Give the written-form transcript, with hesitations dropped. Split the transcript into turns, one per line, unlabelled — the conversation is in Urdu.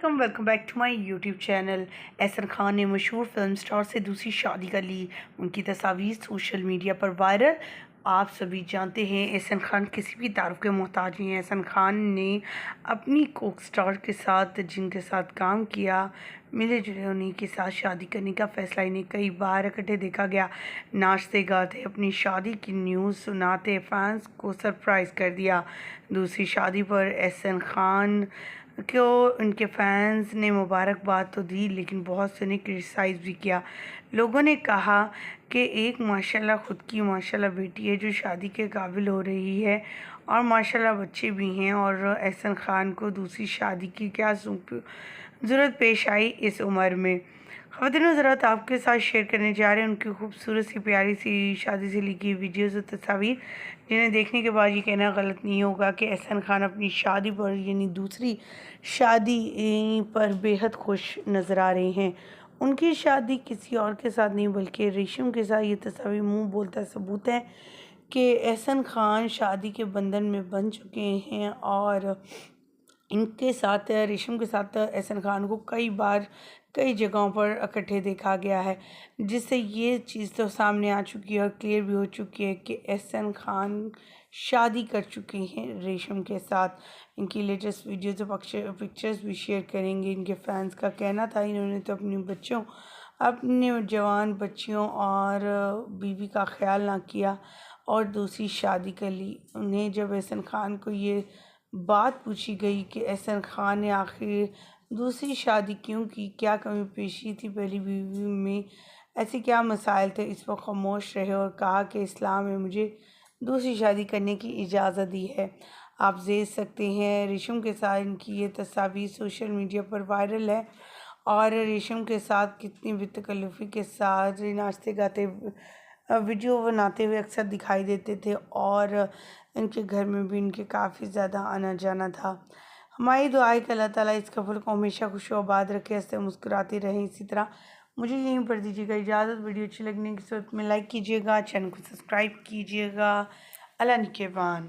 علیکم، welcome back to my YouTube channel. Ahsan Khan نے مشہور فلم سٹار سے دوسری شادی کر لی، ان کی تصاویر سوشل میڈیا پر وائرل۔ آپ سبھی جانتے ہیں احسن خان کسی بھی تعارف کے محتاج نہیں ہیں۔ احسن خان نے اپنی کوک سٹار کے ساتھ جن کے ساتھ کام کیا ملے جلے انہیں کے ساتھ شادی کرنے کا فیصلہ انہیں کئی بار اکٹھے دیکھا گیا، ناچتے گاتے اپنی شادی کی نیوز سناتے فینس کو سرپرائز کر دیا۔ دوسری شادی پر احسن خان کو ان کے فینس نے مبارکباد تو دی لیکن بہت سے نے کرٹیسائز بھی کیا۔ لوگوں نے کہا کہ ایک ماشاءاللہ خود کی ماشاءاللہ بیٹی ہے جو شادی کے قابل ہو رہی ہے اور ماشاءاللہ بچے بھی ہیں، اور احسن خان کو دوسری شادی کی کیا ضرورت پیش آئی اس عمر میں۔ خواتین حضرات، آپ کے ساتھ شیئر کرنے جا رہے ہیں ان کی خوبصورت سی پیاری سی شادی سے لی گئی ویڈیوز اور تصاویر، جنہیں دیکھنے کے بعد یہ کہنا غلط نہیں ہوگا کہ احسن خان اپنی شادی پر یعنی دوسری شادی پر بے حد خوش نظر آ رہے ہیں۔ ان کی شادی کسی اور کے ساتھ نہیں بلکہ ریشم کے ساتھ۔ یہ تصاویر منہ بولتا ثبوت ہے کہ احسن خان شادی کے بندھن میں بن چکے ہیں، اور ان کے ساتھ ریشم کے ساتھ احسن خان کو کئی بار کئی جگہوں پر اکٹھے دیکھا گیا ہے، جس سے یہ چیز تو سامنے آ چکی ہے اور کلیئر بھی ہو چکی ہے کہ احسن خان شادی کر چکے ہیں ریشم کے ساتھ۔ ان کی لیٹسٹ ویڈیوز اور پکچرز بھی شیئر کریں گے۔ ان کے فینس کا کہنا تھا انہوں نے تو اپنے جوان بچیوں اور بیوی کا خیال نہ کیا اور دوسری شادی کر لی۔ انہیں جب احسن خان کو یہ بات پوچھی گئی کہ احسن خان نے آخر دوسری شادی کیوں کی، کیا کمی پیشی تھی پہلی بیوی میں، ایسے کیا مسائل تھے، اس پر خاموش رہے اور کہا کہ اسلام نے مجھے دوسری شادی کرنے کی اجازت دی ہے۔ آپ دیکھ سکتے ہیں ریشم کے ساتھ ان کی یہ تصاویر سوشل میڈیا پر وائرل ہے، اور ریشم کے ساتھ کتنی بے تکلفی کے ساتھ ناچتے گاتے ویڈیو بناتے ہوئے اکثر دکھائی دیتے تھے، اور ان کے گھر میں بھی ان کے کافی زیادہ آنا جانا تھا۔ ہماری دعا ہے کہ اللہ تعالیٰ اس کپل کو ہمیشہ خوش و آباد رکھے، ہنستے مسکراتے رہیں اسی طرح۔ مجھے یہیں پر دیجیے گا اجازت۔ ویڈیو اچھی لگنے کی صورت میں لائک کیجیے گا، چینل کو سبسکرائب کیجیے گا۔ اللہ نگہبان۔